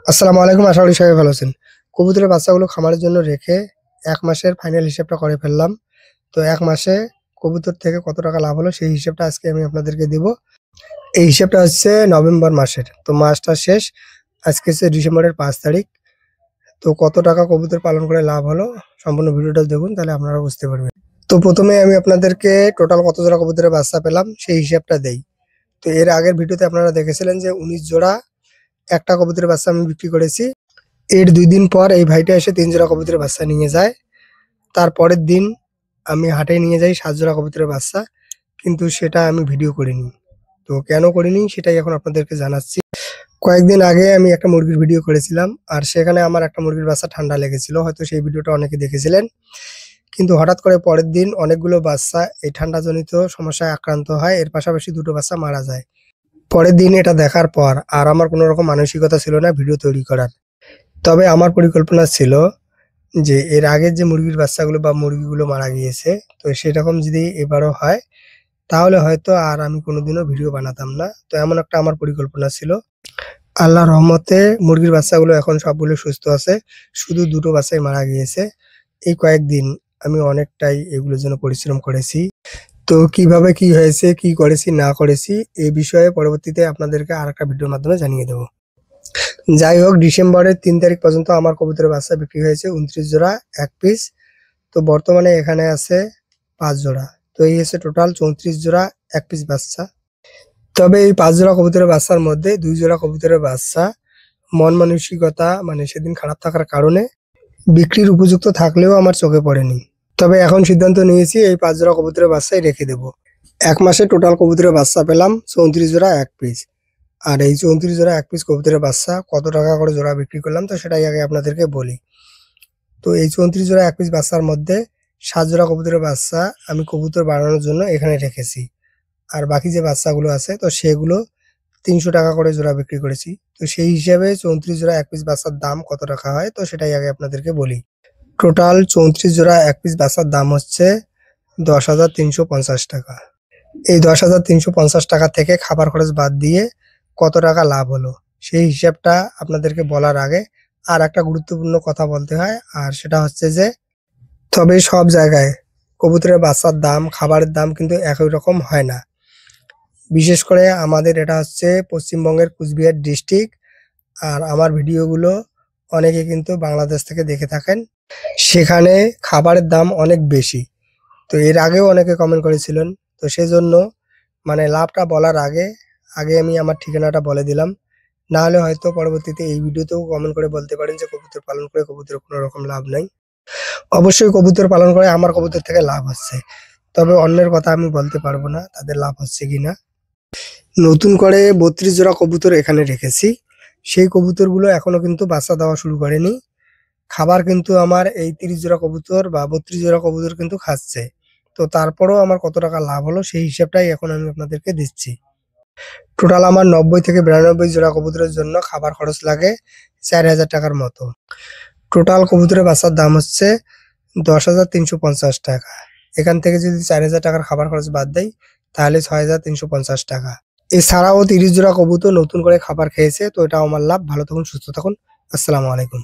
আসসালামু আলাইকুম। আশা করি সবাই ভালো আছেন। কবুতরের বাচ্চাগুলো খামারের জন্য রেখে ১ মাসের ফাইনাল হিসাবটা করে ফেললাম। তো ১ মাসে কবুতর থেকে কত টাকা লাভ হলো সেই হিসাবটা আজকে আমি আপনাদেরকে দিব। এই হিসাবটা হচ্ছে নভেম্বর মাসের। তো মাসটা শেষ। আজকে হচ্ছে ডিসেম্বরের ৫ তারিখ। তো কত টাকা কবুতর পালন করে লাভ হলো সম্পূর্ণ ভিডিওটা দেখুন, তাহলে আপনারা বুঝতে পারবেন। তো ১ম এ আমি আপনাদেরকে টোটাল কত জোড়া কবুতরের বাচ্চা পেলাম সেই হিসাবটা দেই। তো এর আগের ভিডিওতে আপনারা দেখেছিলেন যে ১৯ জোড়া একটা কবুতরের বাচ্চা আমি বিক্রি করেছি। এর ২ দিন পর এই ভাইটা এসে ৩ জোড়া কবুতরের বাচ্চা নিয়ে যায়। তারপরের দিন আমি হাটে নিয়ে যাই ৭ জোড়া কবুতরের বাচ্চা। কিন্তু সেটা আমি ভিডিও করিনি। তো কেন করিনি সেটাই এখন আপনাদেরকে জানাচ্ছি। কয়েকদিন আগে আমি একটা মুরগির ভিডিও করেছিলাম। আর সেখানে আমার একটা মুরগির বাচ্চা ঠান্ডা লেগেছিল। হয়তো সেই ভিডিওটা অনেকে দেখেছিলেন। কিন্তু হঠাৎ করে পরের দিন অনেকগুলো বাচ্চা এই ঠান্ডাজনিত সমস্যায় আক্রান্ত হয়। এর পাশাপাশি ২ টো বাচ্চা মারা যায়। পরের দিন এটা দেখার পর আর আমার কোন রকম মানসিকতা ছিল না ভিডিও তৈরি করার। তবে আমার পরিকল্পনা ছিল যে এর আগের যে মুরগির বাচ্চাগুলো বা মুরগিগুলো মারা গিয়েছে, তো সেরকম যদি এবারও হয় তাহলে হয়তো আর আমি কোনোদিনও ভিডিও বানাতাম না। তো এমন একটা আমার পরিকল্পনা ছিল। আল্লাহর রহমতে মুরগির বাচ্চাগুলো এখন সবগুলো সুস্থ আছে। শুধু ২ টো বাচ্চাই মারা গিয়েছে। এই কয়েকদিন আমি অনেকটাই এগুলোর জন্য পরিশ্রম করেছি। তো কিভাবে কি হয়েছে, কি করেছি না করেছি এই বিষয়ে পরবর্তীতে আপনাদেরকে আরেকটা ভিডিওর মাধ্যমে জানিয়ে দেব। যাই হোক, ডিসেম্বরের ৩ তারিখ পর্যন্ত আমার কবুতরের বাচ্চা বিক্রি হয়েছে ২৯ জোড়া ১ পিস। তো বর্তমানে এখানে আছে ৫ জোড়া। তো এই হচ্ছে টোটাল ৩৪ জোড়া ১ পিস বাচ্চা। তবে এই ৫ জোড়া কবুতরের বাচ্চার মধ্যে ২ জোড়া কবুতরের বাচ্চা মন মানসিকতা মানে সেদিন খারাপ থাকার কারণে বিক্রির উপযুক্ত থাকলেও আমার চোখে পড়েনি। তবে এখন সিদ্ধান্ত নিয়েছি এই ৫ জোড়া কবুতরের বাচ্চাই রেখে দেব। ১ মাসে টোটাল কবুতরের বাচ্চা পেলাম ৩৪ জোড়া ১ পিস। আর এই ৩৪ জোড়া ১ পিস কবুতরের বাচ্চা কত টাকা করে জোড়া বিক্রি করলাম তো সেটাই আগে আপনাদেরকে বলি। তো এই ৩৪ জোড়া ১ পিস বাচ্চার মধ্যে ৭ জোড়া কবুতরের বাচ্চা আমি কবুতর বানানোর জন্য এখানে রেখেছি। আর বাকি যে বাচ্চাগুলো আছে তো সেগুলো ৩০০ টাকা করে জোড়া বিক্রি করেছি। তো সেই হিসাবে ৩৪ জোড়া ১ পিস বাচ্চার দাম কত টাকা হয় তো সেটাই আগে আপনাদেরকে বলি। টোটাল ৩৪ জোড়া ১ পিস বাচ্চার দাম হচ্ছে ১০,৩৫০ টাকা। এই ১০,৩৫০ টাকা থেকে খাবার খরচ বাদ দিয়ে কত টাকা লাভ হলো সেই হিসাবটা আপনাদেরকে বলার আগে আর একটা গুরুত্বপূর্ণ কথা বলতে হয়। আর সেটা হচ্ছে যে তবে সব জায়গায় কবুতরের বাচ্চার দাম, খাবারের দাম কিন্তু একই রকম হয় না। বিশেষ করে আমাদের এটা হচ্ছে পশ্চিমবঙ্গের কুচবিহার ডিস্ট্রিক্ট। আর আমার ভিডিওগুলো অনেকে কিন্তু বাংলাদেশ থেকে দেখে থাকেন। সেখানে খাবারের দাম অনেক বেশি। তো এর আগেও অনেকে কমেন্ট করেছিলেন। তো সেজন্য মানে লাভটা বলার আগে আমি আমার ঠিকানাটা বলে দিলাম। না হলে হয়তো পরবর্তীতে এই ভিডিওতেও কমেন্ট করে বলতে পারেন যে কবুতর পালন করে কবুতরের কোনো রকম লাভ নাই। অবশ্যই কবুতর পালন করে আমার কবুতর থেকে লাভ হচ্ছে। তবে অন্যের কথা আমি বলতে পারবো না তাদের লাভ হচ্ছে কিনা। নতুন করে ৩২ জোড়া কবুতর এখানে রেখেছি। সেই কবুতরগুলো এখনো কিন্তু বাচ্চা দেওয়া শুরু করেনি। খাবার কিন্তু আমার এই ৩০ জোড়া কবুতর বা ৩২ জোড়া কবুতর কিন্তু খাচ্ছে। তো তারপরেও আমার কত টাকা লাভ হলো সেই হিসাবটাই এখন আমি আপনাদেরকে দিচ্ছি। টোটাল আমার ৯০ থেকে ৯২ জোড়া কবুতরের জন্য খাবার খরচ লাগে ৪,০০০ টাকার মতো। টোটাল কবুতরের বাচ্চার দাম হচ্ছে ১০,৩৫০ টাকা। এখান থেকে যদি ৪,০০০ টাকার খাবার খরচ বাদ দেই তাহলে ৬,৩৫০ টাকা। এছাড়াও ৩০ জোড়া কবুতর নতুন করে খাবার খেয়েছে। তো এটাও আমার লাভ। ভালো থাকুন, সুস্থ থাকুন। আসসালামু আলাইকুম।